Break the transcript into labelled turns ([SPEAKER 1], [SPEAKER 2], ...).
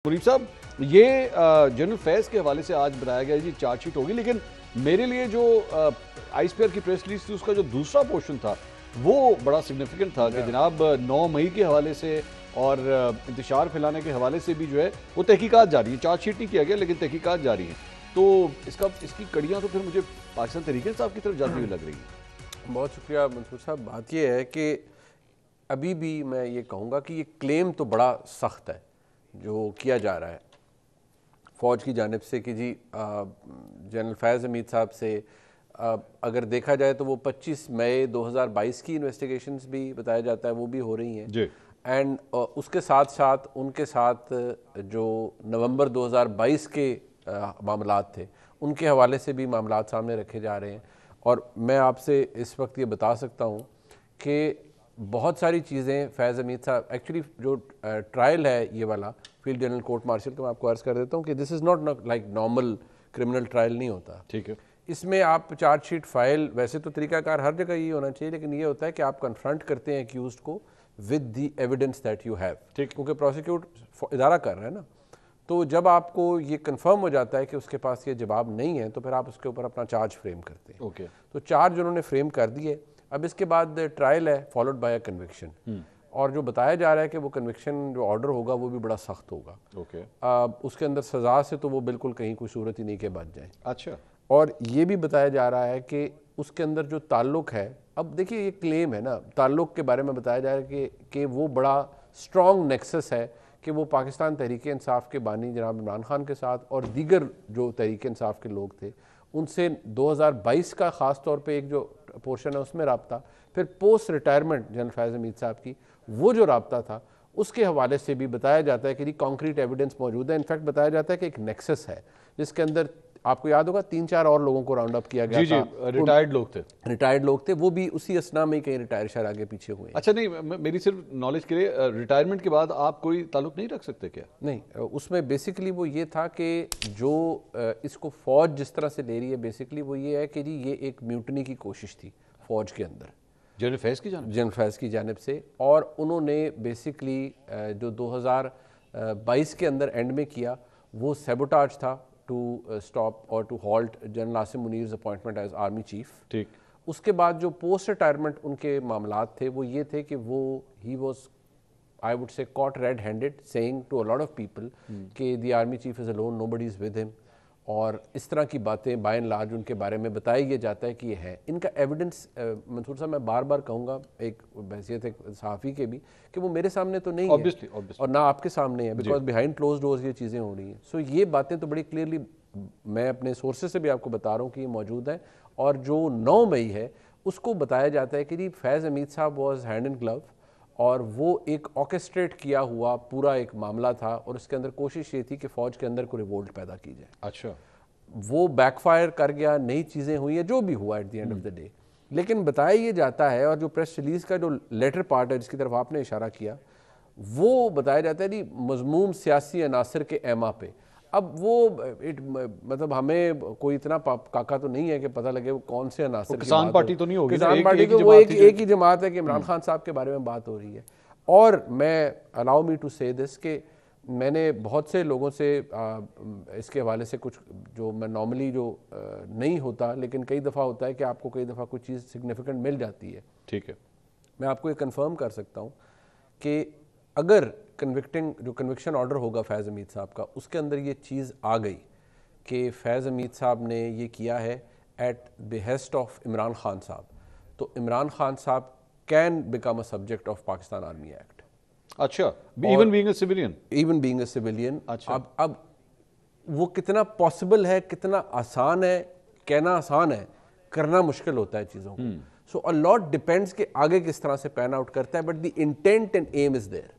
[SPEAKER 1] منیب صاحب یہ جنرل فیض کے حوالے سے آج بتایا گیا جی چارج شیٹ ہوگی، لیکن میرے لیے جو آئی اسپیئر کی پریس ریلیز تھی اس کا جو دوسرا پورشن تھا وہ بڑا سگنیفیکنٹ تھا کہ جناب 9 مئی کے حوالے سے اور انتشار پھیلانے کے حوالے سے بھی جو ہے وہ تحقیقات جاری ہیں. چارج شیٹ نہیں کیا گیا لیکن تحقیقات جاری ہیں. تو اس کی کڑیاں تو پھر مجھے پاکستان تحریک انصاف کی طرف جاتی ہوئی لگ رہی ہیں.
[SPEAKER 2] بہت شکریہ منصور صاحب. بات یہ ہے کہ ابھی بھی میں یہ کہوں گا کہ یہ کلیم تو بڑا سخت ہے جو کیا جا رہا ہے فوج کی جانب سے کہ جی جنرل فیض حمید صاحب سے اگر دیکھا جائے تو وہ 25 مئی 2022 کی انویسٹیگیشنز بھی بتایا جاتا ہے وہ بھی ہو رہی ہیں
[SPEAKER 1] جی.
[SPEAKER 2] اینڈ اس کے ساتھ ساتھ ان کے ساتھ جو نومبر 2022 کے معاملات تھے ان کے حوالے سے بھی معاملات سامنے رکھے جا رہے ہیں. اور میں آپ سے اس وقت یہ بتا سکتا ہوں کہ بہت ساری چیزیں فیض حمید صاحب ایکچولی جو ٹرائل ہے یہ والا فیلڈ جنرل کورٹ مارشل کا میں آپ کو عرض کر دیتا ہوں کہ this is not like normal criminal trial نہیں ہوتا.
[SPEAKER 1] ٹھیک ہے.
[SPEAKER 2] اس میں آپ چارج شیٹ فائل ویسے تو طریقہ کار ہر جگہ یہ ہونا چاہیے لیکن یہ ہوتا ہے کہ آپ کنفرنٹ کرتے ہیں ایکیوزڈ کو with the evidence that you have. ٹھیک. کیونکہ پروسیکیوٹ ادارہ کر رہا ہے نا, تو جب آپ کو یہ کنفرم ہو جاتا ہے کہ اس کے پاس یہ جواب نہیں ہے تو پھر آپ اس کے اوپر اپنا چارج فریم کرتے ہیں.
[SPEAKER 1] اوکے.
[SPEAKER 2] تو چارج انہوں نے فریم کر دیے. اب اس کے بعد ٹرائل ہے فالوڈ بائی اے کنوکشن, اور جو بتایا جا رہا ہے کہ وہ کنوکشن جو آرڈر ہوگا وہ بھی بڑا سخت ہوگا.
[SPEAKER 1] اوکے.
[SPEAKER 2] اس کے اندر سزا سے تو وہ بالکل کہیں کوئی صورت ہی نہیں کہ بچ جائیں.
[SPEAKER 1] اچھا.
[SPEAKER 2] اور یہ بھی بتایا جا رہا ہے کہ اس کے اندر جو تعلق ہے, اب دیکھیے یہ کلیم ہے نا, تعلق کے بارے میں بتایا جا رہا ہے کہ وہ بڑا اسٹرانگ نیکسس ہے کہ وہ پاکستان تحریک انصاف کے بانی جناب عمران خان کے ساتھ اور دیگر جو تحریک انصاف کے لوگ تھے ان سے 2022 کا خاص طور پہ ایک جو پورشن ہے اس میں رابطہ, پھر پوسٹ ریٹائرمنٹ جنرل فیض حمید صاحب کی وہ جو رابطہ تھا اس کے حوالے سے بھی بتایا جاتا ہے کہ جی کانکریٹ ایویڈنس موجود ہے. انفیکٹ بتایا جاتا ہے کہ ایک نیکسس ہے جس کے اندر آپ کو یاد ہوگا 3-4 اور لوگوں کو راؤنڈ اپ کیا گیا تھا.
[SPEAKER 1] ریٹائرڈ لوگ تھے
[SPEAKER 2] وہ بھی اسی اسنا میں کہیں ریٹائر شاید آگے پیچھے ہوئے.
[SPEAKER 1] اچھا نہیں, میری صرف نالج کے لیے ریٹائرمنٹ کے بعد آپ کوئی تعلق نہیں رکھ سکتے کیا؟
[SPEAKER 2] نہیں, اس میں بیسیکلی وہ یہ تھا کہ جو اس کو فوج جس طرح سے لے رہی ہے بیسیکلی وہ یہ ہے کہ جی یہ ایک میوٹنی کی کوشش تھی فوج کے اندر
[SPEAKER 1] جنرل فیض کی جانب
[SPEAKER 2] سے, اور انہوں نے بیسیکلی جو 2022 کے اندر اینڈ میں کیا وہ سیبوٹاج تھا ٹو اسٹاپ اور to halt general Asim Munir's appointment as army chief.
[SPEAKER 1] ٹھیک.
[SPEAKER 2] اس کے بعد جو پوسٹ ریٹائرمنٹ ان کے معاملات تھے وہ یہ تھے کہ وہ he was I would say caught red-handed saying to a lot of people کہ the army chief is alone, nobody is with him, اور اس طرح کی باتیں بائی اینڈ لارج ان کے بارے میں بتایا یہ جاتا ہے کہ یہ ہے. ان کا ایویڈنس منصور صاحب میں بار بار کہوں گا ایک بحثیت ایک صحافی کے بھی کہ وہ میرے سامنے تو نہیں ہے اور نہ آپ کے سامنے ہے بیکاز بیہائنڈ کلوز ڈورز یہ چیزیں ہو رہی ہیں. سو یہ باتیں تو بڑی کلیئرلی میں اپنے سورسز سے بھی آپ کو بتا رہا ہوں کہ یہ موجود ہے. اور جو 9 مئی ہے اس کو بتایا جاتا ہے کہ جی فیض حمید صاحب واز ہینڈ ان گلو, اور وہ ایک آرکسٹریٹ کیا ہوا پورا ایک معاملہ تھا اور اس کے اندر کوشش یہ تھی کہ فوج کے اندر کوئی ریوولٹ پیدا کی جائے.
[SPEAKER 1] اچھا.
[SPEAKER 2] وہ بیک فائر کر گیا, نئی چیزیں ہوئی ہیں جو بھی ہوا at the end of the day. لیکن بتایا یہ جاتا ہے, اور جو پریس ریلیز کا جو لیٹر پارٹ ہے جس کی طرف آپ نے اشارہ کیا وہ بتایا جاتا ہے جی مضموم سیاسی عناصر کے ایما پہ. اب وہ مطلب ہمیں کوئی اتنا کاکا تو نہیں ہے کہ پتہ لگے وہ کون سے عناصر.
[SPEAKER 1] کسان پارٹی تو نہیں ہوگی,
[SPEAKER 2] کسان پارٹی تو وہ ایک ہی جماعت ہے کہ عمران خان صاحب کے بارے میں بات ہو رہی ہے. اور میں الاؤ می ٹو سے دس کہ میں نے بہت سے لوگوں سے اس کے حوالے سے کچھ جو میں نارملی جو نہیں ہوتا لیکن کئی دفعہ ہوتا ہے کہ آپ کو کئی دفعہ کوئی چیز سگنیفیکنٹ مل جاتی ہے.
[SPEAKER 1] ٹھیک ہے.
[SPEAKER 2] میں آپ کو یہ کنفرم کر سکتا ہوں کہ اگر جو کنوکشن آرڈر ہوگا فیض حمید صاحب کا اس کے اندر یہ چیز آ گئی کہ فیض حمید صاحب نے یہ کیا ہے at behest of Imran Khan صاحب, تو عمران خان صاحب can become a subject of Pakistan army act.
[SPEAKER 1] اچھا. Even being a civilian.
[SPEAKER 2] اب وہ کتنا پاسبل ہے, کتنا آسان ہے, کہنا آسان ہے, کرنا مشکل ہوتا ہے چیزوں کو. سو a lot depends کہ آگے کس طرح سے پین آؤٹ کرتا ہے, but the intent and aim is their.